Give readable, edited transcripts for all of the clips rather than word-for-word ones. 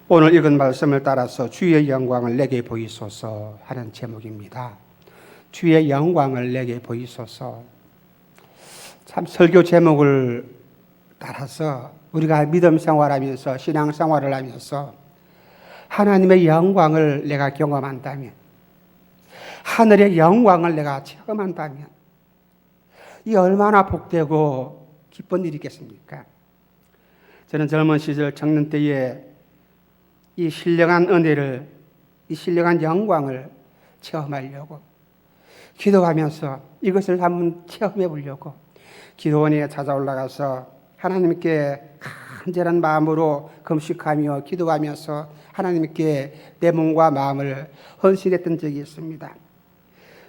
오늘 읽은 말씀을 따라서 주의 영광을 내게 보이소서 하는 제목입니다. 주의 영광을 내게 보이소서. 참 설교 제목을 따라서 우리가 믿음 생활하면서 신앙 생활을 하면서 하나님의 영광을 내가 경험한다면, 하늘의 영광을 내가 체험한다면 이 얼마나 복되고 기쁜 일이겠습니까? 저는 젊은 시절 청년 때에 이 신령한 은혜를, 이 신령한 영광을 체험하려고 기도하면서 이것을 한번 체험해 보려고 기도원에 찾아 올라가서 하나님께 간절한 마음으로 금식하며 기도하면서 하나님께 내 몸과 마음을 헌신했던 적이 있습니다.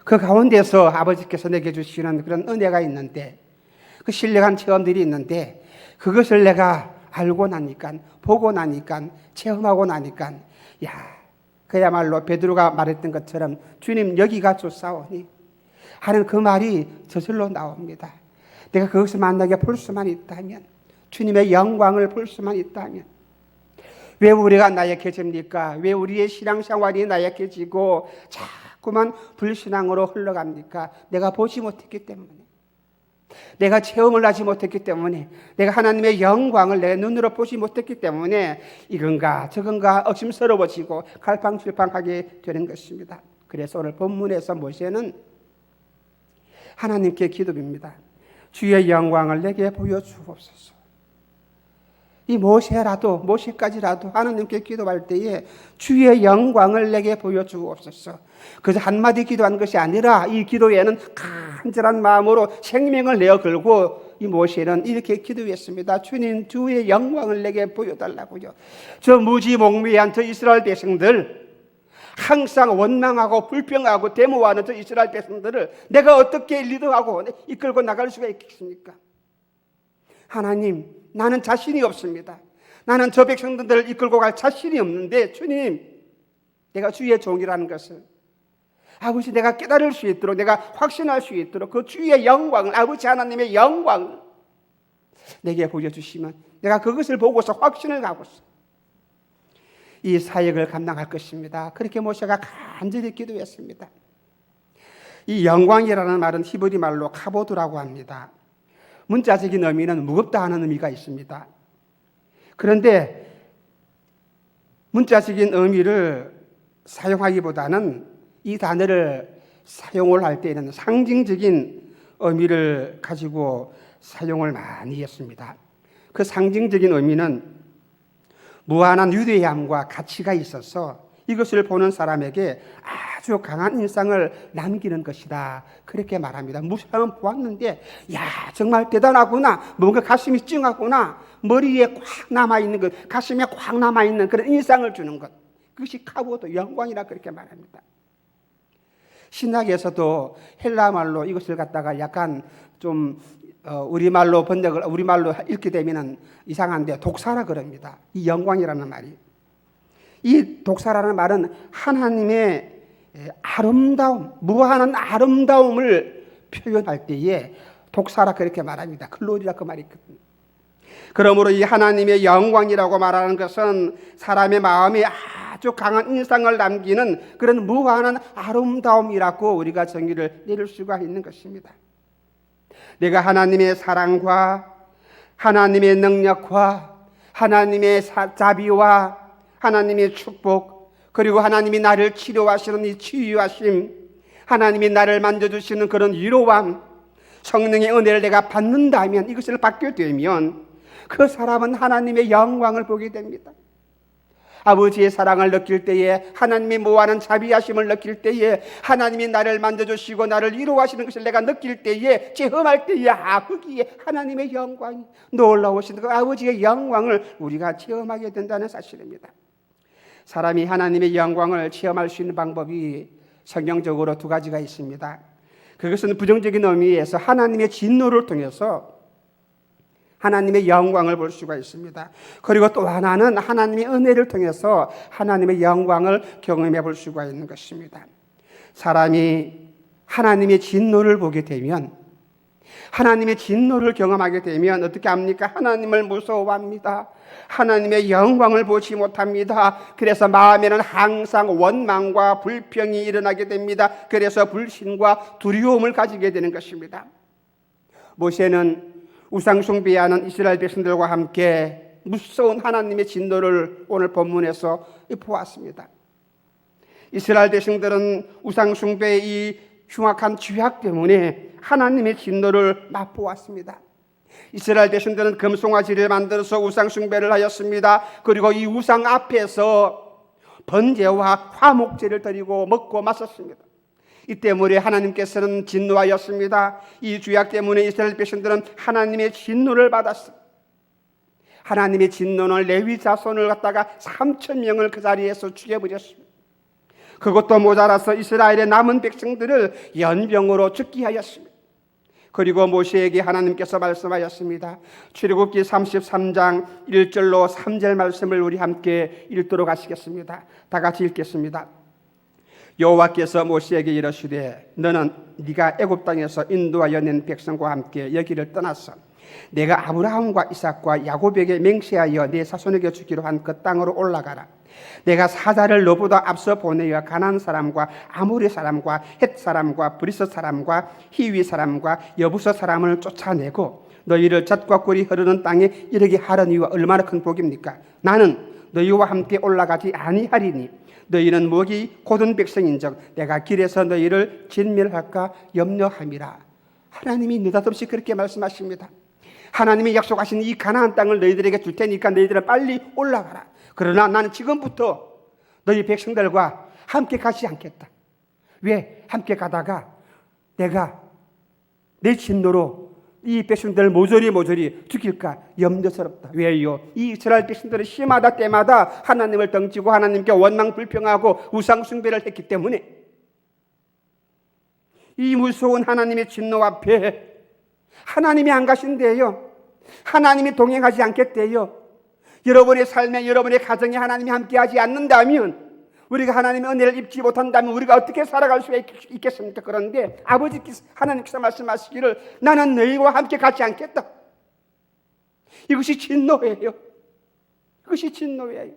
그 가운데서 아버지께서 내게 주시는 그런 은혜가 있는데, 그 신령한 체험들이 있는데, 그것을 내가 알고 나니까, 보고 나니까, 체험하고 나니까, 그야말로 베드로가 말했던 것처럼 주님 여기가 좋사오니 하는 그 말이 저절로 나옵니다. 내가 그것을 만나게 볼 수만 있다면, 주님의 영광을 볼 수만 있다면, 왜 우리가 나약해집니까? 왜 우리의 신앙생활이 나약해지고 자꾸만 불신앙으로 흘러갑니까? 내가 보지 못했기 때문에, 내가 체험을 하지 못했기 때문에, 내가 하나님의 영광을 내 눈으로 보지 못했기 때문에 이건가 저건가 의심스러워지고 갈팡질팡하게 되는 것입니다. 그래서 오늘 본문에서 모세는 하나님께 기도합니다. 주의 영광을 내게 보여주옵소서. 이 모세까지라도 하나님께 기도할 때에 주의 영광을 내게 보여주옵소서. 그래서 한마디 기도한 것이 아니라 이 기도에는 간절한 마음으로 생명을 내어 걸고 이 모세는 이렇게 기도했습니다. 주님, 주의 영광을 내게 보여달라고요. 저 무지몽매한 저 이스라엘 백성들, 항상 원망하고 불평하고 데모하는 저 이스라엘 백성들을 내가 어떻게 리더하고 이끌고 나갈 수가 있겠습니까? 하나님, 나는 자신이 없습니다. 나는 저 백성들을 이끌고 갈 자신이 없는데 주님, 내가 주의 종이라는 것을 아버지 내가 깨달을 수 있도록, 내가 확신할 수 있도록 그 주의 영광을, 아버지 하나님의 영광을 내게 보여주시면 내가 그것을 보고서 확신을 갖고서 이 사역을 감당할 것입니다. 그렇게 모세가 간절히 기도했습니다. 이 영광이라는 말은 히브리 말로 카보드라고 합니다. 문자적인 의미는 무겁다 하는 의미가 있습니다. 그런데 문자적인 의미를 사용하기보다는 이 단어를 사용을 할 때에는 상징적인 의미를 가지고 사용을 많이 했습니다. 그 상징적인 의미는 무한한 위대함과 가치가 있어서 이것을 보는 사람에게 아주 강한 인상을 남기는 것이다, 그렇게 말합니다. 무사람 보았는데 정말 대단하구나, 뭔가 가슴이 찡하구나, 머리에 꽉 남아있는 것, 가슴에 꽉 남아있는 그런 인상을 주는 것, 그것이 카보드, 영광이라 그렇게 말합니다. 신학에서도 헬라 말로 이것을 갖다가 약간 좀 우리말로 읽게 되면 이상한데 독사라 그럽니다. 이 영광이라는 말이, 이 독사라는 말은 하나님의 아름다움, 무한한 아름다움을 표현할 때에 독사라 그렇게 말합니다. 글로리라 그 말이 있거든요. 그러므로 이 하나님의 영광이라고 말하는 것은 사람의 마음에 아주 강한 인상을 남기는 그런 무한한 아름다움이라고 우리가 정의를 내릴 수가 있는 것입니다. 내가 하나님의 사랑과 하나님의 능력과 하나님의 자비와 하나님의 축복, 그리고 하나님이 나를 치료하시는 이 치유하심, 하나님이 나를 만져주시는 그런 위로함, 성령의 은혜를 내가 받는다면, 이것을 받게 되면 그 사람은 하나님의 영광을 보게 됩니다. 아버지의 사랑을 느낄 때에, 하나님의 무한한 자비하심을 느낄 때에, 하나님이 나를 만져주시고 나를 위로하시는 것을 내가 느낄 때에, 체험할 때에, 거기에 하나님의 영광이, 놀라우신 그 아버지의 영광을 우리가 체험하게 된다는 사실입니다. 사람이 하나님의 영광을 체험할 수 있는 방법이 성경적으로 두 가지가 있습니다. 그것은 부정적인 의미에서 하나님의 진노를 통해서 하나님의 영광을 볼 수가 있습니다. 그리고 또 하나는 하나님의 은혜를 통해서 하나님의 영광을 경험해 볼 수가 있는 것입니다. 사람이 하나님의 진노를 보게 되면 하나님의 진노를 경험하게 되면 어떻게 합니까? 하나님을 무서워합니다. 하나님의 영광을 보지 못합니다. 그래서 마음에는 항상 원망과 불평이 일어나게 됩니다. 그래서 불신과 두려움을 가지게 되는 것입니다. 모세는 우상 숭배하는 이스라엘 백성들과 함께 무서운 하나님의 진노를 오늘 본문에서 보았습니다. 이스라엘 백성들은 우상 숭배의 이 흉악한 죄악 때문에 하나님의 진노를 맛보았습니다. 이스라엘 백성들은 금송아지를 만들어서 우상 숭배를 하였습니다. 그리고 이 우상 앞에서 번제와 화목제를 드리고 먹고 마셨습니다. 이 때문에 하나님께서는 진노하였습니다. 이 죄악 때문에 이스라엘 백성들은 하나님의 진노를 받았습니다. 하나님의 진노는 레위 자손을 갖다가 3,000명을 그 자리에서 죽여버렸습니다. 그것도 모자라서 이스라엘의 남은 백성들을 연병으로 죽게 하였습니다. 그리고 모세에게 하나님께서 말씀하였습니다. 출애굽기 33장 1절로 3절 말씀을 우리 함께 읽도록 하시겠습니다. 다 같이 읽겠습니다. 여호와께서 모세에게 이르시되 너는 네가 애굽 땅에서 인도하여 낸 백성과 함께 여기를 떠나서 내가 아브라함과 이삭과 야곱에게 맹세하여 네 자손에게 주기로 한 그 땅으로 올라가라. 내가 사자를 너보다 앞서 보내어 가나안 사람과 아모리 사람과 헷 사람과 브리스 사람과 히위 사람과 여부서 사람을 쫓아내고 너희를 젖과 꿀이 흐르는 땅에 이르게 하려니와 얼마나 큰 복입니까? 나는 너희와 함께 올라가지 아니하리니 너희는 목이 곧은 백성인즉 내가 길에서 너희를 진멸할까 염려함이라. 하나님이 느닷없이 그렇게 말씀하십니다. 하나님이 약속하신 이 가나안 땅을 너희들에게 줄 테니까 너희들은 빨리 올라가라. 그러나 나는 지금부터 너희 백성들과 함께 가지 않겠다. 왜? 함께 가다가 내가 내 진노로 이 백성들을 모조리 죽일까 염려스럽다. 왜요? 이 이스라엘 백성들은 시마다 때마다 하나님을 덩치고 하나님께 원망 불평하고 우상 숭배를 했기 때문에 이 무서운 하나님의 진노 앞에 하나님이 안 가신대요. 하나님이 동행하지 않겠대요. 여러분의 삶에 여러분의 가정에 하나님이 함께하지 않는다면 우리가 하나님의 은혜를 입지 못한다면 우리가 어떻게 살아갈 수가 있겠습니까? 그런데 아버지께서 하나님께서 말씀하시기를 나는 너희와 함께 가지 않겠다. 이것이 진노예요. 이것이 진노예요.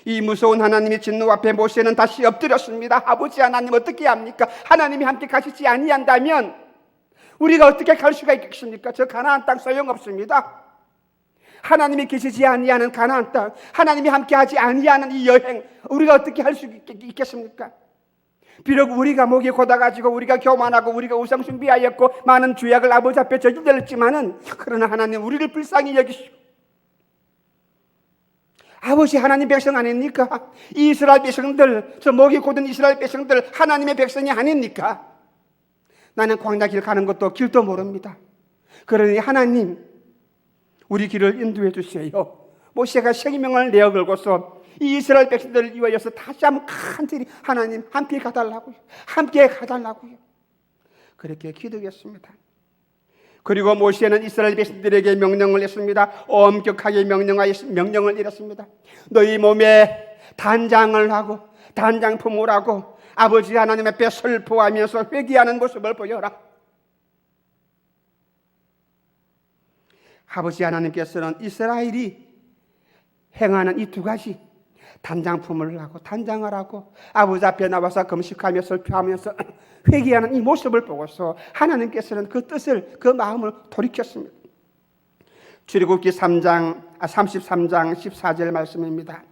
이 무서운 하나님의 진노 앞에 모세는 다시 엎드렸습니다. 아버지 하나님 어떻게 합니까? 하나님이 함께 가시지 아니한다면 우리가 어떻게 갈 수가 있겠습니까? 저 가나안 땅 소용없습니다. 하나님이 계시지 아니하는 가나안 땅, 하나님이 함께하지 아니하는 이 여행, 우리가 어떻게 할 수 있겠습니까? 비록 우리가 목이 곧아가지고 우리가 교만하고 우리가 우상숭배하였고 많은 죄악을 아버지 앞에 저질렀지만은 그러나 하나님 우리를 불쌍히 여기시고 아버지 하나님 백성 아닙니까? 이 이스라엘 백성들, 저 목이 곧은 이스라엘 백성들 하나님의 백성이 아닙니까? 나는 광야길 가는 것도 길도 모릅니다. 그러니 하나님 우리 길을 인도해 주세요. 모세가 생명을 내어 걸고서 이 이스라엘 백성들을 위하여서 다시 한번 간절히 하나님 함께 가달라고요. 함께 가달라고요. 그렇게 기도했습니다. 그리고 모세는 이스라엘 백성들에게 명령을 했습니다. 엄격하게 명령을 내렸습니다. 너희 몸에 단장을 하고 단장품을 하고 아버지 하나님 앞에 슬퍼하면서 회개하는 모습을 보여라. 아버지 하나님께서는 이스라엘이 행하는 이 두 가지 단장품을 하고 단장을 하고 아버지 앞에 나와서 금식하며 슬퍼하면서 회개하는 이 모습을 보고서 하나님께서는 그 뜻을 그 마음을 돌이켰습니다. 출애굽기 33장 14절 말씀입니다.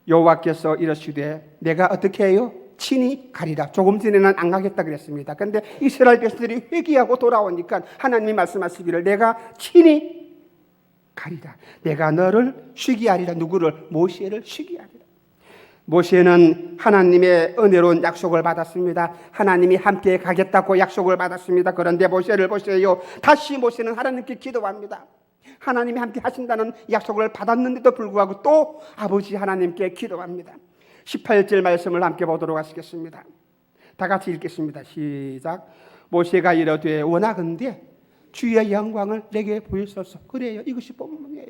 여호와께서 이르시되 내가 어떻게 해요? 친히 가리라. 조금 전에는 안 가겠다 그랬습니다. 그런데 이스라엘 백성들이 회개하고 돌아오니까 하나님이 말씀하시기를 내가 친히 가리라. 내가 너를 쉬게 하리라. 누구를? 모세를 쉬게 하리라. 모세는 하나님의 은혜로운 약속을 받았습니다. 하나님이 함께 가겠다고 약속을 받았습니다. 그런데 모세를 보세요. 다시 모세는 하나님께 기도합니다. 하나님이 함께 하신다는 약속을 받았는데도 불구하고 또 아버지 하나님께 기도합니다. 18절 말씀을 함께 보도록 하시겠습니다. 다 같이 읽겠습니다. 시작. 모세가 이르되 원하건대 주의 영광을 내게 보이소서. 그래요. 이것이 본문이에요.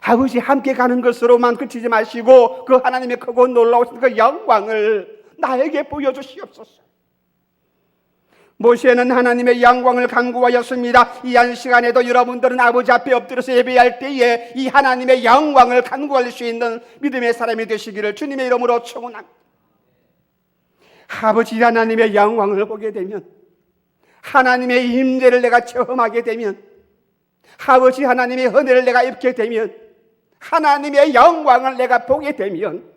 아버지 함께 가는 것으로만 그치지 마시고 그 하나님의 크고 놀라우신 그 영광을 나에게 보여주시옵소서. 모세는 하나님의 영광을 간구하였습니다. 이 한 시간에도 여러분들은 아버지 앞에 엎드려서 예배할 때에 이 하나님의 영광을 간구할 수 있는 믿음의 사람이 되시기를 주님의 이름으로 축원합니다. 아버지 하나님의 영광을 보게 되면, 하나님의 임재를 내가 체험하게 되면, 아버지 하나님의 은혜를 내가 입게 되면, 하나님의 영광을 내가 보게 되면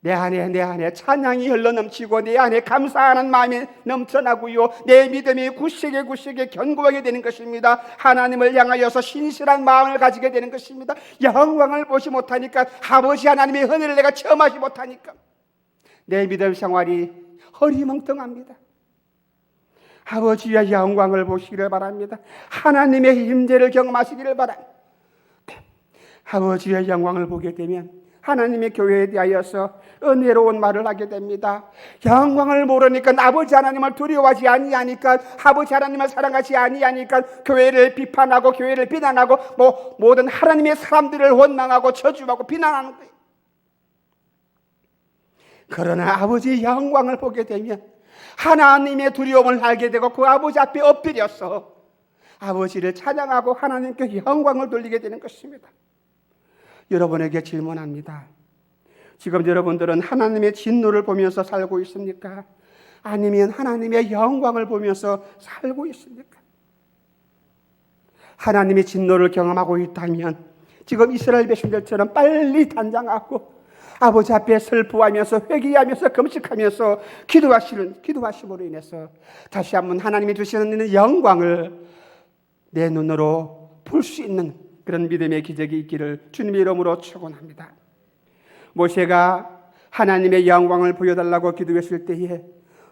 내 안에 찬양이 흘러넘치고 내 안에 감사하는 마음이 넘쳐나고요, 내 믿음이 굳세게 견고하게 되는 것입니다. 하나님을 향하여서 신실한 마음을 가지게 되는 것입니다. 영광을 보지 못하니까, 아버지 하나님의 은혜를 내가 체험하지 못하니까 내 믿음 생활이 허리멍텅합니다. 아버지의 영광을 보시기를 바랍니다. 하나님의 임재를 경험하시기를 바랍니다. 아버지의 영광을 보게 되면 하나님의 교회에 대하여서 은혜로운 말을 하게 됩니다. 영광을 모르니까, 아버지 하나님을 두려워하지 아니하니까, 아버지 하나님을 사랑하지 아니하니까 교회를 비판하고 교회를 비난하고 모든 하나님의 사람들을 원망하고 저주하고 비난하는 거예요. 그러나 아버지의 영광을 보게 되면 하나님의 두려움을 알게 되고 그 아버지 앞에 엎드려서 아버지를 찬양하고 하나님께 영광을 돌리게 되는 것입니다. 여러분에게 질문합니다. 지금 여러분들은 하나님의 진노를 보면서 살고 있습니까? 아니면 하나님의 영광을 보면서 살고 있습니까? 하나님의 진노를 경험하고 있다면 지금 이스라엘 백성들처럼 빨리 단장하고 아버지 앞에 슬퍼하면서 회개하면서 금식하면서 기도하심으로 인해서 다시 한번 하나님이 주시는 영광을 내 눈으로 볼 수 있는 그런 믿음의 기적이 있기를 주님의 이름으로 축원합니다. 모세가 하나님의 영광을 보여달라고 기도했을 때에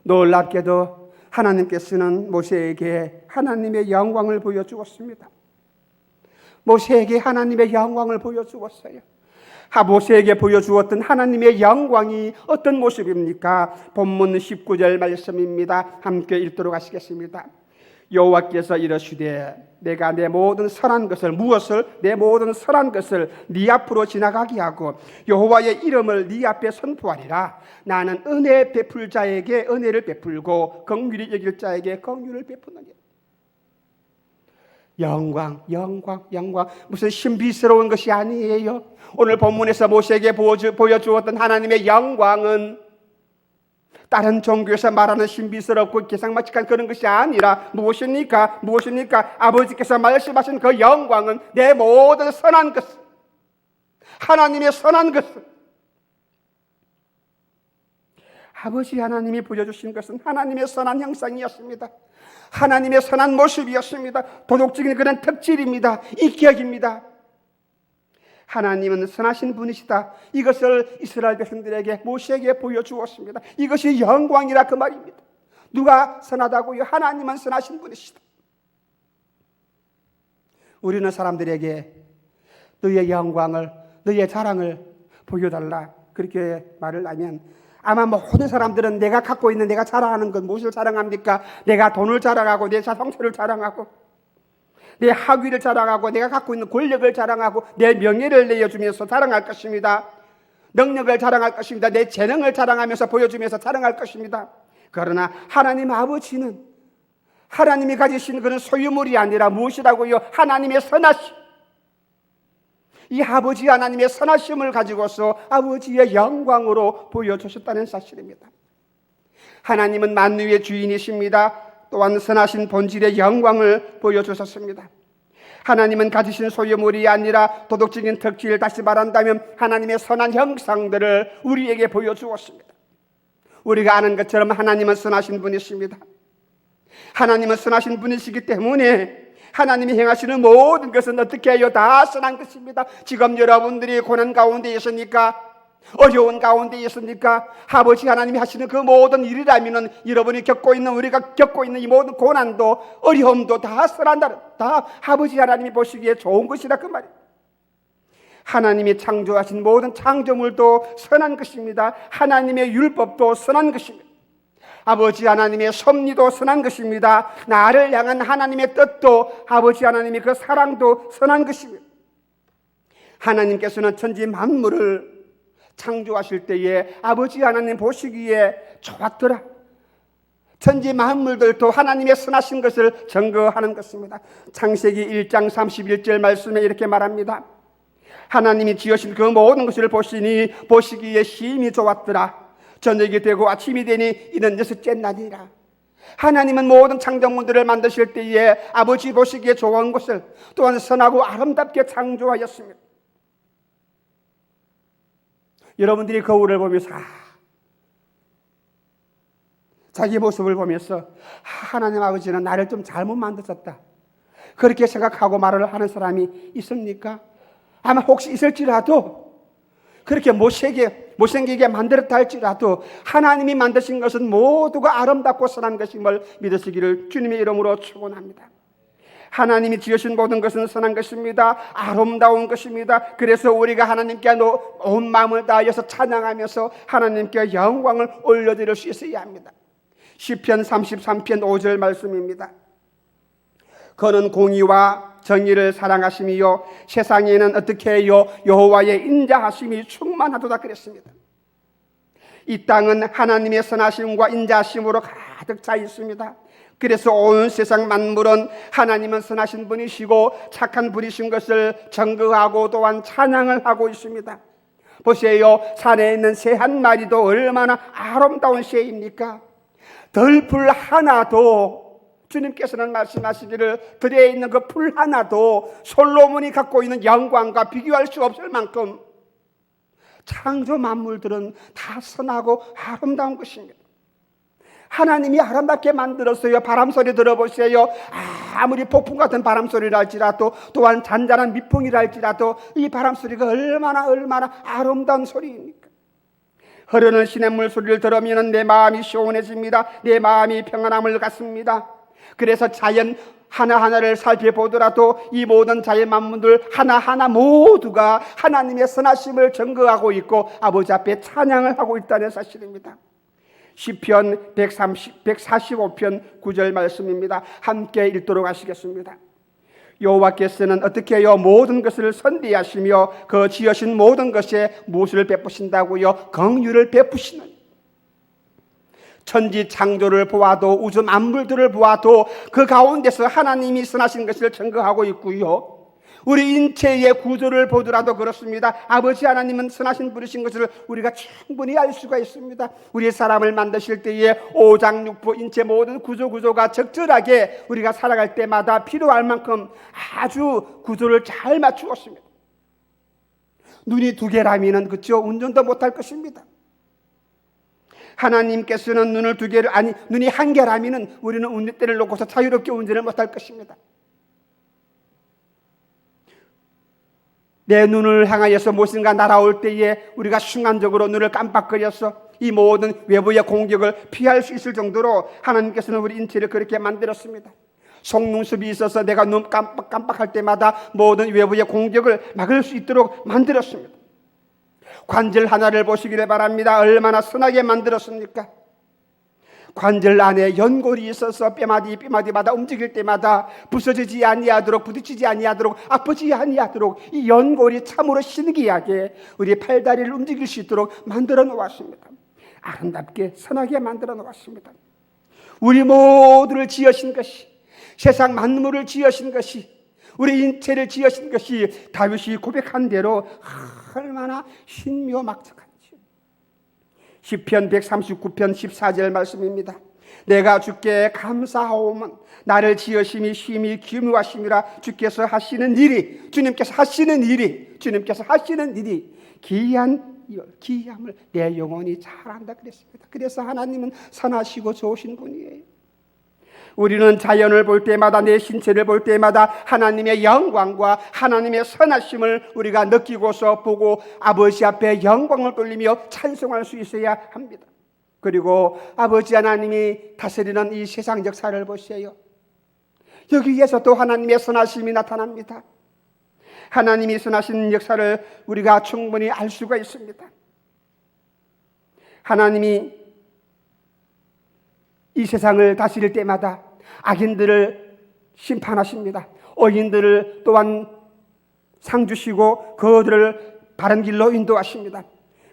놀랍게도 하나님께서는 모세에게 하나님의 영광을 보여주었습니다. 모세에게 하나님의 영광을 보여주었어요. 모세에게 보여주었던 하나님의 영광이 어떤 모습입니까? 본문 19절 말씀입니다. 함께 읽도록 하시겠습니다. 여호와께서 이르시되 내가 내 모든 선한 것을, 무엇을? 내 모든 선한 것을 네 앞으로 지나가게 하고 여호와의 이름을 네 앞에 선포하리라. 나는 은혜 베풀 자에게 은혜를 베풀고 긍휼히 여길 자에게 긍휼을 베푸느니라. 영광 무슨 신비스러운 것이 아니에요. 오늘 본문에서 모세에게 보여주었던 하나님의 영광은 다른 종교에서 말하는 신비스럽고 기상막측한 그런 것이 아니라 무엇입니까? 아버지께서 말씀하신 그 영광은 내 모든 선한 것, 하나님의 선한 것, 아버지 하나님이 보여주신 것은 하나님의 선한 형상이었습니다. 하나님의 선한 모습이었습니다. 도덕적인 그런 특질입니다. 인격입니다. 하나님은 선하신 분이시다. 이것을 이스라엘 백성들에게 모세에게 보여주었습니다. 이것이 영광이라 그 말입니다. 누가 선하다고요? 하나님은 선하신 분이시다. 우리는 사람들에게 너의 영광을, 너의 자랑을 보여달라 그렇게 말을 하면 아마 모든 사람들은 내가 갖고 있는, 내가 자랑하는 건 무엇을 자랑합니까? 내가 돈을 자랑하고 내 자동차를 자랑하고 내 학위를 자랑하고 내가 갖고 있는 권력을 자랑하고 내 명예를 내어주면서 자랑할 것입니다. 능력을 자랑할 것입니다. 내 재능을 자랑하면서 보여주면서 자랑할 것입니다. 그러나 하나님 아버지는 하나님이 가지신 그런 소유물이 아니라 무엇이라고요? 하나님의 선하심. 이 아버지 하나님의 선하심을 가지고서 아버지의 영광으로 보여주셨다는 사실입니다. 하나님은 만유의 주인이십니다. 또한 선하신 본질의 영광을 보여주셨습니다. 하나님은 가지신 소유물이 아니라 도덕적인 특질을, 다시 말한다면 하나님의 선한 형상들을 우리에게 보여주었습니다. 우리가 아는 것처럼 하나님은 선하신 분이십니다. 하나님은 선하신 분이시기 때문에 하나님이 행하시는 모든 것은 어떻게 해요? 다 선한 것입니다. 지금 여러분들이 고난 가운데 있으니까, 어려운 가운데 있으니까 아버지 하나님이 하시는 그 모든 일이라면 여러분이 겪고 있는, 우리가 겪고 있는 이 모든 고난도 어려움도 다 선한다, 다 아버지 하나님이 보시기에 좋은 것이라 그 말이에요. 하나님이 창조하신 모든 창조물도 선한 것입니다. 하나님의 율법도 선한 것입니다. 아버지 하나님의 섭리도 선한 것입니다. 나를 향한 하나님의 뜻도, 아버지 하나님의 그 사랑도 선한 것입니다. 하나님께서는 천지 만물을 창조하실 때에 아버지 하나님 보시기에 좋았더라, 천지 만물들도 하나님의 선하신 것을 증거하는 것입니다. 창세기 1장 31절 말씀에 이렇게 말합니다. 하나님이 지으신 그 모든 것을 보시니 보시기에 심히 좋았더라. 저녁이 되고 아침이 되니 이는 여섯째 날이라. 하나님은 모든 창조물들을 만드실 때에 아버지 보시기에 좋은 것을 또한 선하고 아름답게 창조하였습니다. 여러분들이 거울을 보면서 자기 모습을 보면서 하나님 아버지는 나를 좀 잘못 만드셨다, 그렇게 생각하고 말을 하는 사람이 있습니까? 아마 혹시 있을지라도, 그렇게 못생기게 만들었다 할지라도 하나님이 만드신 것은 모두가 아름답고 선한 것임을 믿으시기를 주님의 이름으로 축원합니다. 하나님이 지으신 모든 것은 선한 것입니다. 아름다운 것입니다. 그래서 우리가 하나님께 온 마음을 다하여서 찬양하면서 하나님께 영광을 올려드릴 수 있어야 합니다. 시편 33편 5절 말씀입니다. 그는 공의와 정의를 사랑하심이요 세상에는 어떻게 해요? 여호와의 인자하심이 충만하도다 그랬습니다. 이 땅은 하나님의 선하심과 인자하심으로 가득 차 있습니다. 그래서 온 세상 만물은 하나님은 선하신 분이시고 착한 분이신 것을 증거하고 또한 찬양을 하고 있습니다. 보세요. 산에 있는 새 한 마리도 얼마나 아름다운 새입니까? 덜풀 하나도, 주님께서는 말씀하시기를 들에 있는 그 풀 하나도 솔로몬이 갖고 있는 영광과 비교할 수 없을 만큼 창조 만물들은 다 선하고 아름다운 것입니다. 하나님이 아름답게 만들었어요. 바람소리 들어보세요. 아무리 폭풍 같은 바람소리라 할지라도, 또한 잔잔한 미풍이라 할지라도 이 바람소리가 얼마나 아름다운 소리입니까? 흐르는 시냇물 소리를 들으면 내 마음이 시원해집니다. 내 마음이 평안함을 갖습니다. 그래서 자연 하나하나를 살펴보더라도 이 모든 자연 만물들 하나하나 모두가 하나님의 선하심을 증거하고 있고 아버지 앞에 찬양을 하고 있다는 사실입니다. 시편 145편 9절 말씀입니다. 함께 읽도록 하시겠습니다. 여호와께서는 어떻게 해요? 모든 것을 선대하시며 그 지으신 모든 것에 무엇을 베푸신다고요? 긍휼을 베푸시는. 천지 창조를 보아도 우주 만물들을 보아도 그 가운데서 하나님이 선하신 것을 증거하고 있고요. 우리 인체의 구조를 보더라도 그렇습니다. 아버지 하나님은 선하신 분이신 것을 우리가 충분히 알 수가 있습니다. 우리 사람을 만드실 때에 오장육부 인체 모든 구조가 적절하게 우리가 살아갈 때마다 필요할 만큼 아주 구조를 잘 맞추었습니다. 눈이 두 개라면은 그렇죠, 운전도 못할 것입니다. 하나님께서는 눈이 한 개라면은 우리는 운전대를 놓고서 자유롭게 운전을 못할 것입니다. 내 눈을 향하여서 무엇인가 날아올 때에 우리가 순간적으로 눈을 깜빡거려서 이 모든 외부의 공격을 피할 수 있을 정도로 하나님께서는 우리 인체를 그렇게 만들었습니다. 속눈썹이 있어서 내가 눈 깜빡할 때마다 모든 외부의 공격을 막을 수 있도록 만들었습니다. 관절 하나를 보시기를 바랍니다. 얼마나 선하게 만들었습니까? 관절 안에 연골이 있어서 뼈마디마다 움직일 때마다 부서지지 아니하도록, 부딪히지 아니하도록, 아프지 아니하도록 이 연골이 참으로 신기하게 우리 팔다리를 움직일 수 있도록 만들어 놓았습니다. 아름답게 선하게 만들어 놓았습니다. 우리 모두를 지으신 것이, 세상 만물을 지으신 것이, 우리 인체를 지으신 것이 다윗이 고백한 대로 얼마나 신묘막측한지. 시편 139편 14절 말씀입니다. 내가 주께 감사하오면 나를 지으심이 심히 기묘하심이라. 주님께서 하시는 일이 기이함을 내 영혼이 잘 안다 그랬습니다. 그래서 하나님은 선하시고 좋으신 분이에요. 우리는 자연을 볼 때마다, 내 신체를 볼 때마다 하나님의 영광과 하나님의 선하심을 우리가 느끼고서 보고 아버지 앞에 영광을 돌리며 찬송할 수 있어야 합니다. 그리고 아버지 하나님이 다스리는 이 세상 역사를 보세요. 여기에서도 하나님의 선하심이 나타납니다. 하나님이 선하신 역사를 우리가 충분히 알 수가 있습니다. 하나님이 이 세상을 다스릴 때마다 악인들을 심판하십니다. 의인들을 또한 상 주시고 그들을 바른 길로 인도하십니다.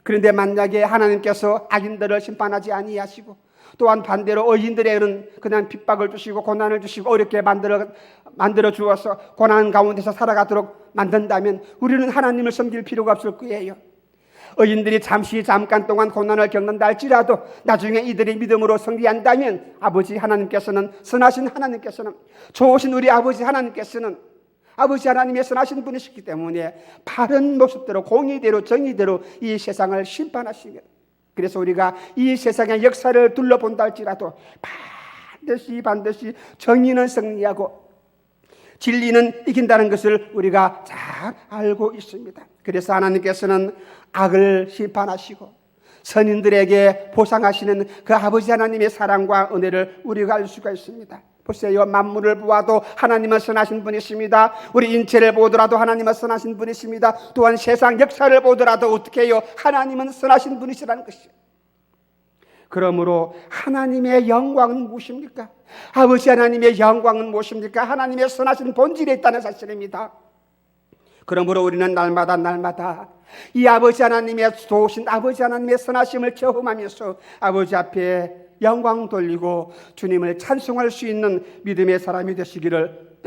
그런데 만약에 하나님께서 악인들을 심판하지 아니하시고 또한 반대로 의인들에게는 그냥 핍박을 주시고 고난을 주시고 어렵게 만들어 주어서 고난 가운데서 살아가도록 만든다면 우리는 하나님을 섬길 필요가 없을 거예요. 의인들이 잠깐 동안 고난을 겪는다 할지라도 나중에 이들이 믿음으로 승리한다면 아버지 하나님께서는, 선하신 하나님께서는, 좋으신 우리 아버지 하나님께서는, 아버지 하나님의 선하신 분이시기 때문에 바른 모습대로, 공의대로, 정의대로 이 세상을 심판하시며, 그래서 우리가 이 세상의 역사를 둘러본다 할지라도 반드시 정의는 승리하고 진리는 이긴다는 것을 우리가 잘 알고 있습니다. 그래서 하나님께서는 악을 심판하시고 선인들에게 보상하시는 그 아버지 하나님의 사랑과 은혜를 우리가 알 수가 있습니다. 보세요. 만물을 보아도 하나님은 선하신 분이십니다. 우리 인체를 보더라도 하나님은 선하신 분이십니다. 또한 세상 역사를 보더라도 어떻게 해요? 하나님은 선하신 분이시라는 것이죠. 그러므로 하나님의 영광은 무엇입니까? 아버지 하나님의 영광은 무엇입니까? 하나님의 선하신 본질에 있다는 사실입니다. 그러므로 우리는 날마다 이 아버지 하나님의 좋으신 아버지 하나님의 선하심을 경험하면서 아버지 앞에 영광 돌리고 주님을 찬송할 수 있는 믿음의 사람이 되시기를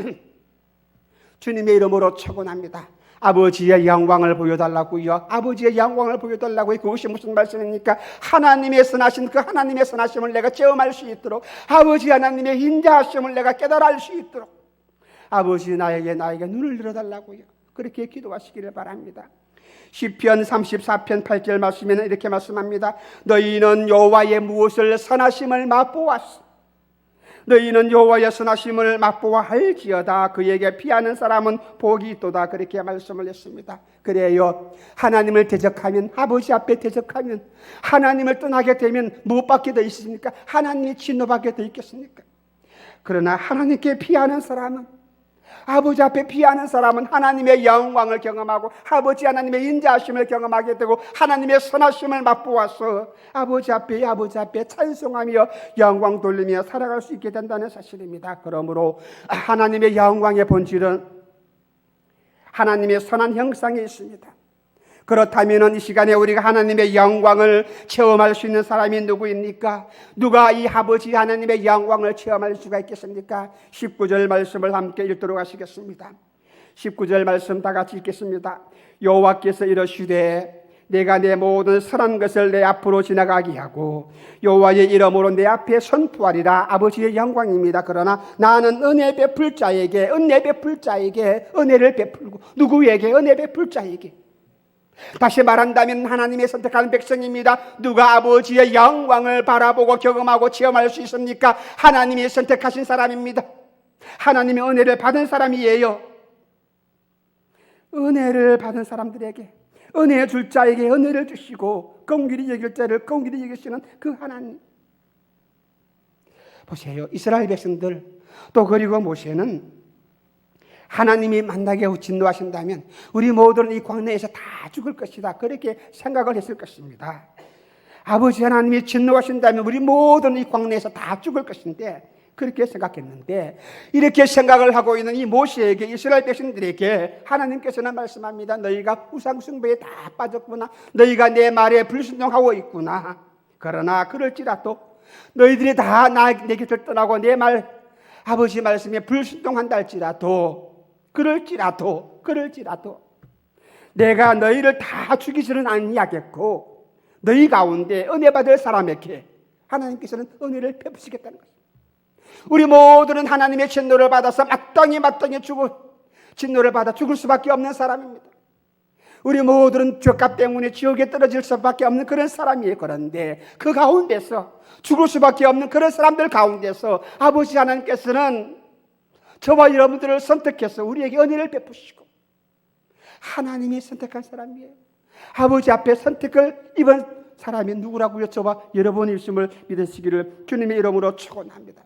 주님의 이름으로 축원합니다. 아버지의 영광을 보여달라고요. 아버지의 영광을 보여달라고요. 그것이 무슨 말씀입니까? 하나님의 선하신 그 하나님의 선하심을 내가 체험할 수 있도록, 아버지 하나님의 인자하심을 내가 깨달아 알 수 있도록 아버지 나에게 눈을 열어달라고요. 그렇게 기도하시기를 바랍니다. 시편 34편 8절 말씀에는 이렇게 말씀합니다. 너희는 여호와의 무엇을 선하심을 맛보았어. 너희는 여호와의 선하심을 맛보아 알지어다. 그에게 피하는 사람은 복이 있도다. 그렇게 말씀을 했습니다. 그래요. 하나님을 대적하면, 아버지 앞에 대적하면, 하나님을 떠나게 되면 무엇밖에 더 있습니까? 하나님이 진노밖에 더 있겠습니까? 그러나 하나님께 피하는 사람은, 아버지 앞에 피하는 사람은 하나님의 영광을 경험하고 아버지 하나님의 인자하심을 경험하게 되고 하나님의 선하심을 맛보아서 아버지 앞에 찬송하며 영광 돌리며 살아갈 수 있게 된다는 사실입니다. 그러므로 하나님의 영광의 본질은 하나님의 선한 형상에 있습니다. 그렇다면 이 시간에 우리가 하나님의 영광을 체험할 수 있는 사람이 누구입니까? 누가 이 아버지 하나님의 영광을 체험할 수가 있겠습니까? 19절 말씀을 함께 읽도록 하시겠습니다. 19절 말씀 다 같이 읽겠습니다. 여호와께서 이러시되 내가 내 모든 선한 것을 내 앞으로 지나가게 하고 여호와의 이름으로 내 앞에 선포하리라. 아버지의 영광입니다. 그러나 나는 은혜 베풀 자에게 은혜를 베풀고, 누구에게? 은혜 베풀 자에게. 다시 말한다면 하나님의 선택한 백성입니다. 누가 아버지의 영광을 바라보고 경험하고 체험할 수 있습니까? 하나님이 선택하신 사람입니다. 하나님의 은혜를 받은 사람이에요. 은혜를 받은 사람들에게, 은혜 줄 자에게 은혜를 주시고 긍휼히 여길 자를 긍휼히 여기시는 그 하나님. 보세요. 이스라엘 백성들, 또 그리고 모세는 하나님이 만나게 하고 진노하신다면 우리 모두는 이 광야에서 다 죽을 것이다, 그렇게 생각을 했을 것입니다. 아버지 하나님이 진노하신다면 우리 모두는 이 광야에서 다 죽을 것인데 그렇게 생각했는데, 이렇게 생각을 하고 있는 이 모세에게, 이스라엘 백성들에게 하나님께서는 말씀합니다. 너희가 우상 숭배에 다 빠졌구나. 너희가 내 말에 불순종하고 있구나. 그러나 그럴지라도 너희들이 다 내 곁을 떠나고 내 말, 아버지 말씀에 불순종한다 할지라도, 그럴지라도 내가 너희를 다 죽이지는 아니하겠고 너희 가운데 은혜 받을 사람에게 하나님께서는 은혜를 베푸시겠다는 것입니다. 우리 모두는 하나님의 진노를 받아서 마땅히 진노를 받아 죽을 수밖에 없는 사람입니다. 우리 모두는 죄값 때문에 지옥에 떨어질 수밖에 없는 그런 사람이에요. 그런데 그 가운데서, 죽을 수밖에 없는 그런 사람들 가운데서 아버지 하나님께서는 저와 여러분들을 선택해서 우리에게 은혜를 베푸시고, 하나님이 선택한 사람이에요. 아버지 앞에 선택을 입은 사람이 누구라고요? 저와 여러분이심을 믿으시기를 주님의 이름으로 축원합니다.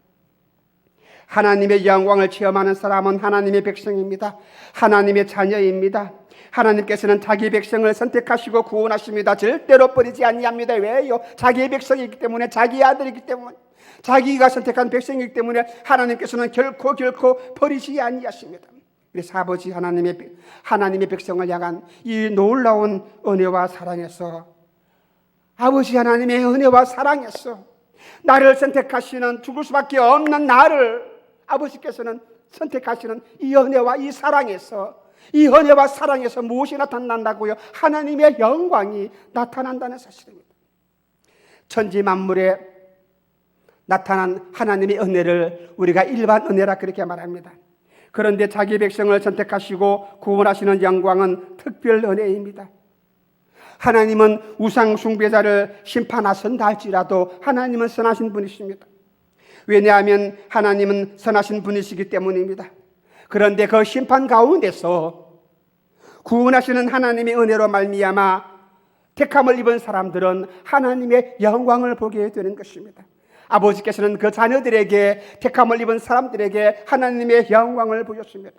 하나님의 영광을 체험하는 사람은 하나님의 백성입니다. 하나님의 자녀입니다. 하나님께서는 자기 백성을 선택하시고 구원하십니다. 절대로 버리지 아니합니다. 왜요? 자기의 백성이기 때문에, 자기의 아들이기 때문에, 자기가 선택한 백성이기 때문에 하나님께서는 결코 버리지 아니하십니다. 그래서 아버지 하나님의 백성을 향한 이 놀라운 은혜와 사랑에서, 아버지 하나님의 은혜와 사랑에서 나를 선택하시는, 죽을 수밖에 없는 나를 아버지께서는 선택하시는 이 은혜와 이 사랑에서, 이 은혜와 사랑에서 무엇이 나타난다고요? 하나님의 영광이 나타난다는 사실입니다. 천지 만물에 나타난 하나님의 은혜를 우리가 일반 은혜라 그렇게 말합니다. 그런데 자기 백성을 선택하시고 구원하시는 영광은 특별 은혜입니다. 하나님은 우상 숭배자를 심판하신다 할지라도 하나님은 선하신 분이십니다. 왜냐하면 하나님은 선하신 분이시기 때문입니다. 그런데 그 심판 가운데서 구원하시는 하나님의 은혜로 말미암아 택함을 입은 사람들은 하나님의 영광을 보게 되는 것입니다. 아버지께서는 그 자녀들에게, 택함을 입은 사람들에게 하나님의 영광을 보였습니다.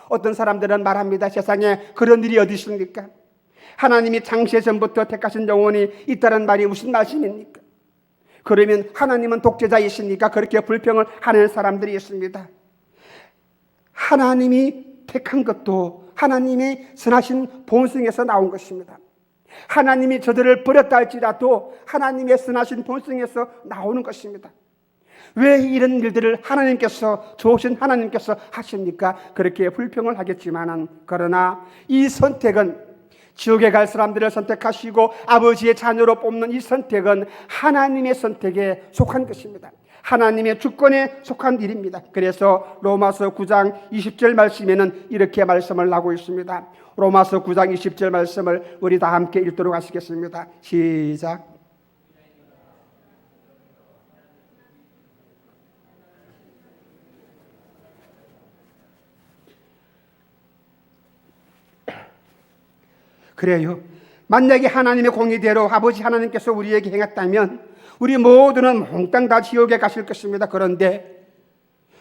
어떤 사람들은 말합니다. 세상에 그런 일이 어디 있습니까? 하나님이 창세 전부터 택하신 영혼이 있다는 말이 무슨 말씀입니까? 그러면 하나님은 독재자이십니까? 그렇게 불평을 하는 사람들이 있습니다. 하나님이 택한 것도 하나님이 선하신 본성에서 나온 것입니다. 하나님이 저들을 버렸다 할지라도 하나님의 선하신 본성에서 나오는 것입니다. 왜 이런 일들을 하나님께서, 좋으신 하나님께서 하십니까? 그렇게 불평을 하겠지만은, 그러나 이 선택은, 지옥에 갈 사람들을 선택하시고 아버지의 자녀로 뽑는 이 선택은 하나님의 선택에 속한 것입니다. 하나님의 주권에 속한 일입니다. 그래서 로마서 9장 20절 말씀에는 이렇게 말씀을 하고 있습니다. 로마서 9장 20절 말씀을 우리 다 함께 읽도록 하시겠습니다. 시작. 그래요. 만약에 하나님의 공의대로 아버지 하나님께서 우리에게 행했다면 우리 모두는 몽땅 다 지옥에 가실 것입니다. 그런데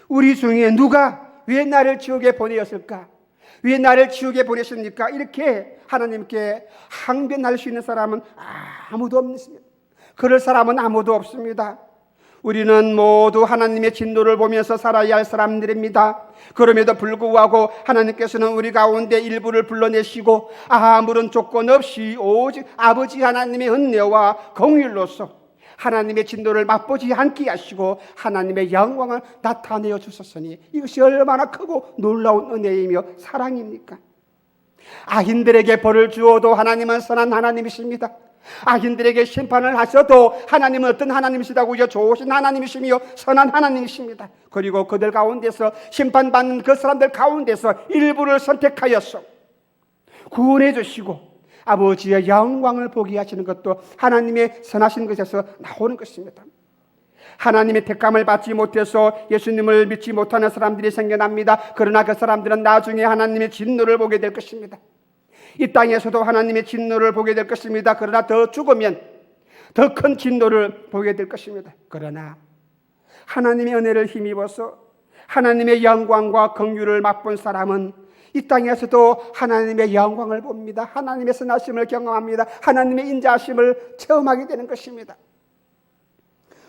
우리 중에 누가 왜 나를 지옥에 보내었을까? 왜 나를 지옥에 보내십니까? 이렇게 하나님께 항변할 수 있는 사람은 아무도 없습니다. 그럴 사람은 아무도 없습니다. 우리는 모두 하나님의 진노를 보면서 살아야 할 사람들입니다. 그럼에도 불구하고 하나님께서는 우리 가운데 일부를 불러내시고 아무런 조건 없이 오직 아버지 하나님의 은혜와 공의로서 하나님의 진노를 맛보지 않게 하시고 하나님의 영광을 나타내어 주셨으니 이것이 얼마나 크고 놀라운 은혜이며 사랑입니까? 악인들에게 벌을 주어도 하나님은 선한 하나님이십니다. 악인들에게 심판을 하셔도 하나님은 어떤 하나님이시다고요? 좋으신 하나님이시며 선한 하나님이십니다. 그리고 그들 가운데서 심판받는 그 사람들 가운데서 일부를 선택하여서 구원해 주시고 아버지의 영광을 보게 하시는 것도 하나님의 선하신 것에서 나오는 것입니다. 하나님의 택감을 받지 못해서 예수님을 믿지 못하는 사람들이 생겨납니다. 그러나 그 사람들은 나중에 하나님의 진노를 보게 될 것입니다. 이 땅에서도 하나님의 진노를 보게 될 것입니다. 그러나 더 죽으면 더 큰 진노를 보게 될 것입니다. 그러나 하나님의 은혜를 힘입어서 하나님의 영광과 긍휼을 맛본 사람은 이 땅에서도 하나님의 영광을 봅니다. 하나님의 선하심을 경험합니다. 하나님의 인자하심을 체험하게 되는 것입니다.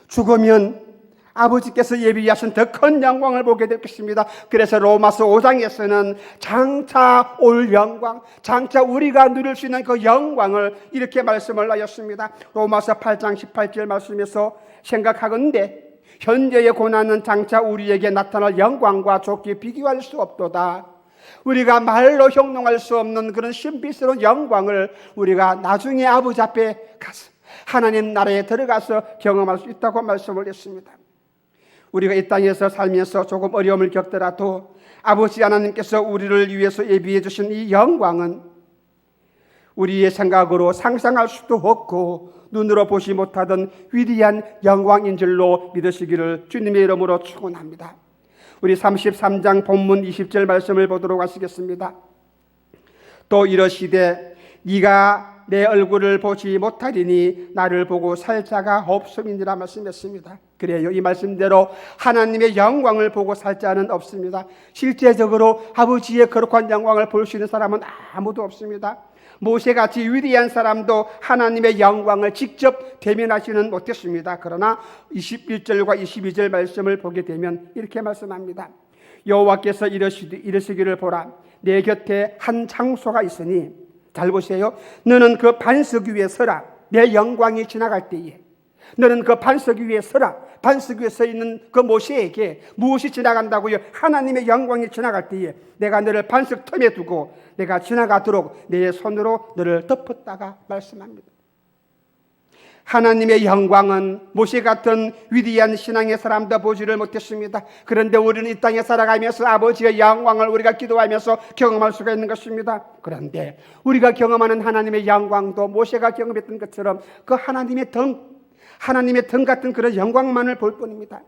죽으면 아버지께서 예비하신 더 큰 영광을 보게 될 것입니다. 그래서 로마서 5장에서는 장차 올 영광, 장차 우리가 누릴 수 있는 그 영광을 이렇게 말씀을 하였습니다. 로마서 8장 18절 말씀에서 생각하건대 현재의 고난은 장차 우리에게 나타날 영광과 좋게 비교할 수 없도다. 우리가 말로 형용할 수 없는 그런 신비스러운 영광을 우리가 나중에 아버지 앞에 가서 하나님 나라에 들어가서 경험할 수 있다고 말씀을 했습니다. 우리가 이 땅에서 살면서 조금 어려움을 겪더라도 아버지 하나님께서 우리를 위해서 예비해 주신 이 영광은 우리의 생각으로 상상할 수도 없고 눈으로 보지 못하던 위대한 영광인 줄로 믿으시기를 주님의 이름으로 축원합니다. 우리 33장 본문 20절 말씀을 보도록 하시겠습니다. 또 이러시되 네가 내 얼굴을 보지 못하리니 나를 보고 살 자가 없음이니라 말씀했습니다. 그래요. 이 말씀대로 하나님의 영광을 보고 살 자는 없습니다. 실제적으로 아버지의 거룩한 영광을 볼 수 있는 사람은 아무도 없습니다. 모세같이 위대한 사람도 하나님의 영광을 직접 대면하지는 못했습니다. 그러나 21절과 22절 말씀을 보게 되면 이렇게 말씀합니다. 여호와께서 이르시기를 보라, 내 곁에 한 장소가 있으니, 잘 보세요. 너는 그 반석 위에 서라. 내 영광이 지나갈 때에 너는 그 반석 위에 서라. 반석 위에 서 있는 그 모세에게 무엇이 지나간다고요? 하나님의 영광이 지나갈 때에 내가 너를 반석 틈에 두고 내가 지나가도록 내 손으로 너를 덮었다가 말씀합니다. 하나님의 영광은 모세 같은 위대한 신앙의 사람도 보지를 못했습니다. 그런데 우리는 이 땅에 살아가면서 아버지의 영광을 우리가 기도하면서 경험할 수가 있는 것입니다. 그런데 우리가 경험하는 하나님의 영광도 모세가 경험했던 것처럼 그 하나님의 등 같은 그런 영광만을 볼 뿐입니다.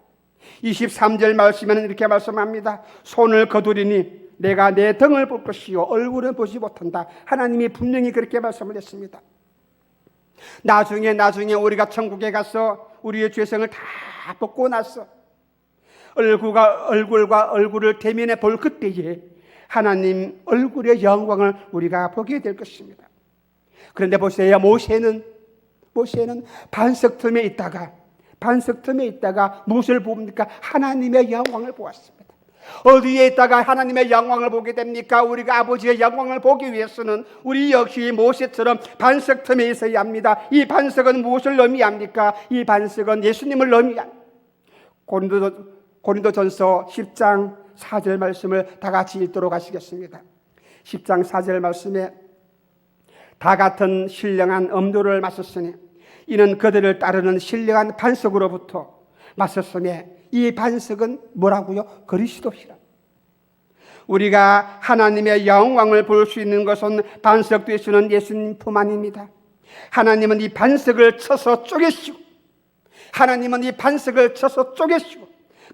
23절 말씀에는 이렇게 말씀합니다. 손을 거두리니 내가 내 등을 볼 것이요 얼굴은 보지 못한다. 하나님이 분명히 그렇게 말씀을 했습니다. 나중에 우리가 천국에 가서 우리의 죄성을 다 벗고 나서 얼굴과 얼굴을 대면해 볼 그때에 하나님 얼굴의 영광을 우리가 보게 될 것입니다. 그런데 보세요. 모세는 반석 틈에 있다가 무엇을 봅니까? 하나님의 영광을 보았습니다. 어디에 있다가 하나님의 영광을 보게 됩니까? 우리가 아버지의 영광을 보기 위해서는 우리 역시 모세처럼 반석 틈에 있어야 합니다. 이 반석은 무엇을 의미합니까? 이 반석은 예수님을 의미합니다. 고린도전서 10장 4절 말씀을 다 같이 읽도록 하시겠습니다. 10장 4절 말씀에 다 같은 신령한 엄도를 맞섰으니 이는 그들을 따르는 신령한 반석으로부터 맞섰으니 이 반석은 뭐라고요? 그리스도시라. 우리가 하나님의 영광을 볼 수 있는 것은 반석 되시는 예수님 뿐만입니다. 하나님은 이 반석을 쳐서 쪼개시고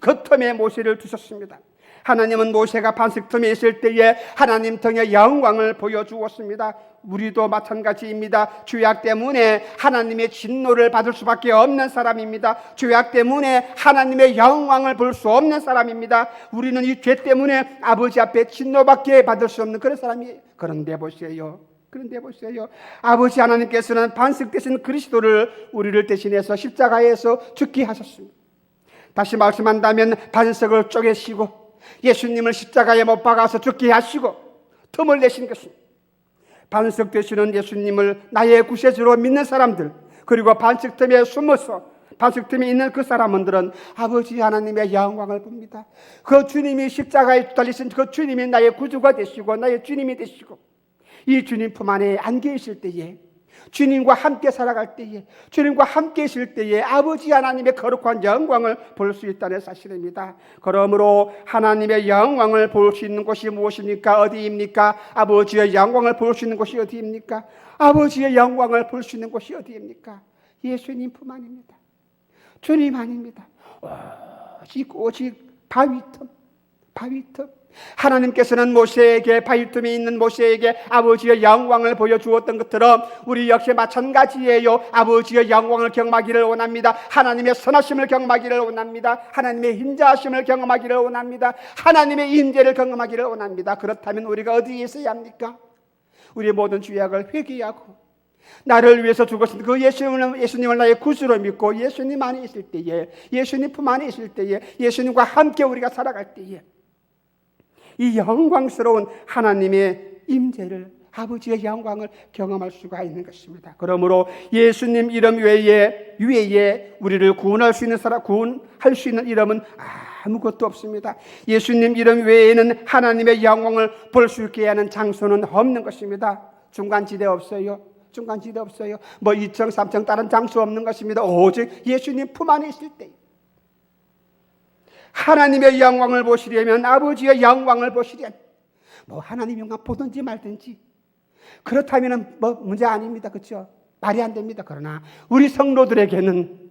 그 틈에 모세를 두셨습니다. 하나님은 모세가 반석 틈에 있을 때에 하나님 등의 영광을 보여주었습니다. 우리도 마찬가지입니다. 죄악 때문에 하나님의 진노를 받을 수밖에 없는 사람입니다. 죄악 때문에 하나님의 영광을 볼 수 없는 사람입니다. 우리는 이 죄 때문에 아버지 앞에 진노밖에 받을 수 없는 그런 사람이에요. 그런데 보세요. 아버지 하나님께서는 반석 되신 그리스도를 우리를 대신해서 십자가에서 죽게 하셨습니다. 다시 말씀한다면 반석을 쪼개시고 예수님을 십자가에 못 박아서 죽게 하시고 틈을 내신 것입니다. 반석 되시는 예수님을 나의 구세주로 믿는 사람들, 그리고 반석 틈에 숨어서 반석 틈에 있는 그 사람들은 아버지 하나님의 영광을 봅니다. 그 주님이 십자가에 달리신 그 주님이 나의 구주가 되시고 나의 주님이 되시고 이 주님 품 안에 안겨 있을 때에, 주님과 함께 살아갈 때에, 주님과 함께 있을 때에 아버지 하나님의 거룩한 영광을 볼 수 있다는 사실입니다. 그러므로 하나님의 영광을 볼 수 있는 곳이 무엇입니까? 어디입니까? 아버지의 영광을 볼 수 있는 곳이 어디입니까? 아버지의 영광을 볼 수 있는 곳이 어디입니까? 예수님 품 안입니다. 주님 아닙니다. 오직 바위틈. 하나님께서는 모세에게, 바위틈에 있는 모세에게 아버지의 영광을 보여주었던 것처럼 우리 역시 마찬가지예요. 아버지의 영광을 경험하기를 원합니다. 하나님의 선하심을 경험하기를 원합니다. 하나님의 인자하심을 경험하기를 원합니다. 하나님의 인재를 경험하기를 원합니다. 그렇다면 우리가 어디에 있어야 합니까? 우리의 모든 죄악을 회개하고 나를 위해서 죽으신 그 예수님을 나의 구주로 믿고 예수님 안에 있을 때에, 예수님 품 안에 있을 때에, 예수님과 함께 우리가 살아갈 때에 이 영광스러운 하나님의 임재를, 아버지의 영광을 경험할 수가 있는 것입니다. 그러므로 예수님 이름 외에 우리를 구원할 수 있는 이름은 아무것도 없습니다. 예수님 이름 외에는 하나님의 영광을 볼 수 있게 하는 장소는 없는 것입니다. 중간지대 없어요. 뭐 2층, 3층 다른 장소 없는 것입니다. 오직 예수님 품 안에 있을 때 하나님의 영광을 보시려면, 아버지의 영광을 보시려면 뭐 하나님 영광 보든지 말든지 그렇다면 뭐 문제 아닙니다. 그렇죠? 말이 안 됩니다. 그러나 우리 성도에게는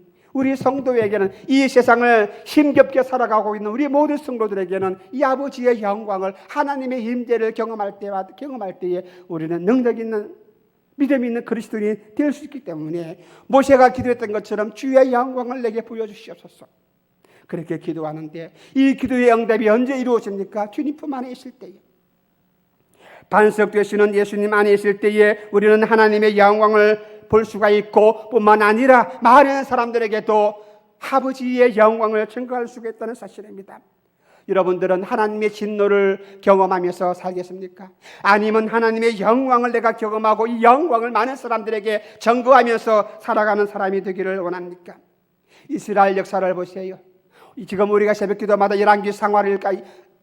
이 세상을 힘겹게 살아가고 있는 우리 모든 성도들에게는 이 아버지의 영광을, 하나님의 임재를 경험할 때에 우리는 능력 있는, 믿음 있는 그리스도인이 될 수 있기 때문에 모세가 기도했던 것처럼 주의 영광을 내게 보여주시옵소서. 그렇게 기도하는데 이 기도의 응답이 언제 이루어집니까? 주님 품 안에 있을 때에, 반석 되시는 예수님 안에 있을 때에 우리는 하나님의 영광을 볼 수가 있고, 뿐만 아니라 많은 사람들에게도 아버지의 영광을 증거할 수가 있다는 사실입니다. 여러분들은 하나님의 진노를 경험하면서 살겠습니까? 아니면 하나님의 영광을 내가 경험하고 이 영광을 많은 사람들에게 증거하면서 살아가는 사람이 되기를 원합니까? 이스라엘 역사를 보세요. 지금 우리가 새벽기도마다 열왕기 상하를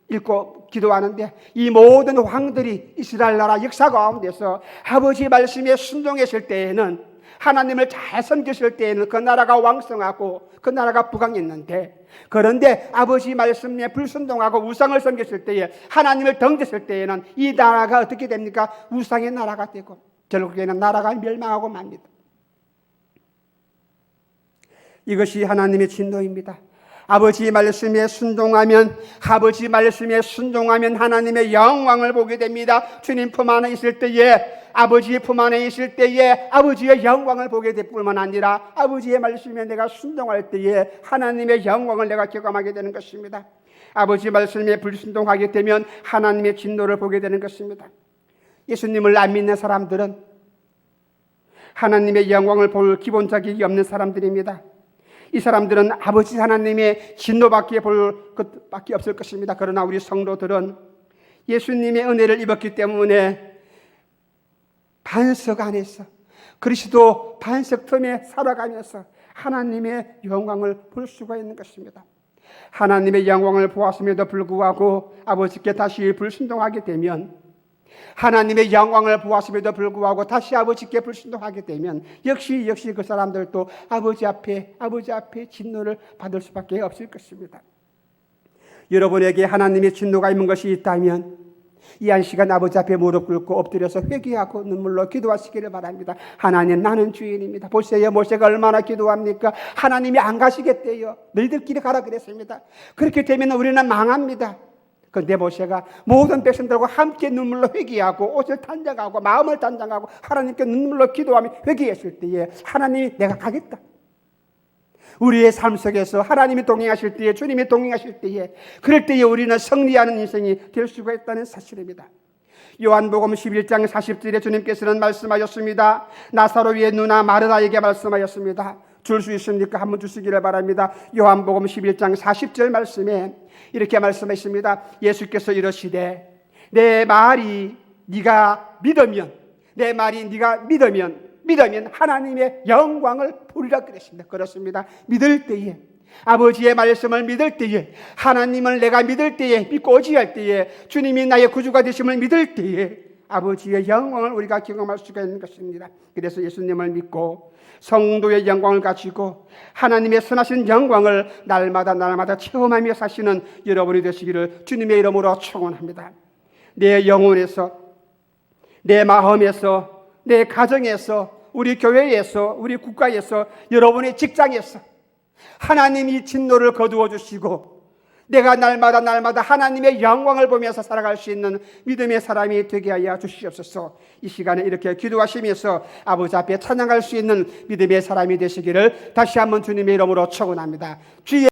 읽고 기도하는데 이 모든 왕들이 이스라엘 나라 역사 가운데서 아버지 말씀에 순종했을 때에는, 하나님을 잘 섬겼을 때에는 그 나라가 왕성하고 그 나라가 부강했는데, 그런데 아버지 말씀에 불순종하고 우상을 섬겼을 때에, 하나님을 덩댔을 때에는 이 나라가 어떻게 됩니까? 우상의 나라가 되고 결국에는 나라가 멸망하고 맙니다. 이것이 하나님의 진노입니다. 아버지 말씀에 순종하면 하나님의 영광을 보게 됩니다. 주님 품 안에 있을 때에, 아버지의 품 안에 있을 때에 아버지의 영광을 보게 될 뿐만 아니라 아버지의 말씀에 내가 순종할 때에 하나님의 영광을 내가 경험하게 되는 것입니다. 아버지 말씀에 불순종하게 되면 하나님의 진노를 보게 되는 것입니다. 예수님을 안 믿는 사람들은 하나님의 영광을 볼 기본 자격이 없는 사람들입니다. 이 사람들은 아버지 하나님의 진노밖에 볼 것밖에 없을 것입니다. 그러나 우리 성도들은 예수님의 은혜를 입었기 때문에 반석 안에서, 그리스도 반석 틈에 살아가면서 하나님의 영광을 볼 수가 있는 것입니다. 하나님의 영광을 보았음에도 불구하고 아버지께 다시 불순종하게 되면, 하나님의 영광을 보았음에도 불구하고 다시 아버지께 불순종하게 되면 역시 그 사람들도 아버지 앞에 진노를 받을 수밖에 없을 것입니다. 여러분에게 하나님의 진노가 있는 것이 있다면 이 한 시간 아버지 앞에 무릎 꿇고 엎드려서 회개하고 눈물로 기도하시기를 바랍니다. 하나님, 나는 주인입니다. 보세요, 모세가 얼마나 기도합니까? 하나님이 안 가시겠대요. 너희들끼리 가라 그랬습니다. 그렇게 되면 우리는 망합니다. 그런데 모세가 모든 백성들과 함께 눈물로 회개하고 옷을 단장하고 마음을 단장하고 하나님께 눈물로 기도하며 회개했을 때에 하나님이 내가 가겠다. 우리의 삶 속에서 하나님이 동행하실 때에, 주님이 동행하실 때에, 그럴 때에 우리는 승리하는 인생이 될 수가 있다는 사실입니다. 요한복음 11장 40절에 주님께서는 말씀하셨습니다. 나사로의 누나 마르다에게 말씀하셨습니다. 줄 수 있습니까? 한번 주시기를 바랍니다. 요한복음 11장 40절 말씀에 이렇게 말씀하십니다. 예수께서 이러시되 내 말이 네가 믿으면 하나님의 영광을 보리라 그랬습니다. 그렇습니다. 믿을 때에, 아버지의 말씀을 믿을 때에, 하나님을 내가 믿을 때에, 믿고 의지할 때에, 주님이 나의 구주가 되심을 믿을 때에 아버지의 영광을 우리가 경험할 수가 있는 것입니다. 그래서 예수님을 믿고 성도의 영광을 가지고 하나님의 선하신 영광을 날마다 체험하며 사시는 여러분이 되시기를 주님의 이름으로 축원합니다. 내 영혼에서, 내 마음에서, 내 가정에서, 우리 교회에서, 우리 국가에서, 여러분의 직장에서 하나님이 진노를 거두어 주시고 내가 날마다 하나님의 영광을 보면서 살아갈 수 있는 믿음의 사람이 되게 하여 주시옵소서. 이 시간에 이렇게 기도하시면서 아버지 앞에 찬양할 수 있는 믿음의 사람이 되시기를 다시 한번 주님의 이름으로 축원합니다. 주의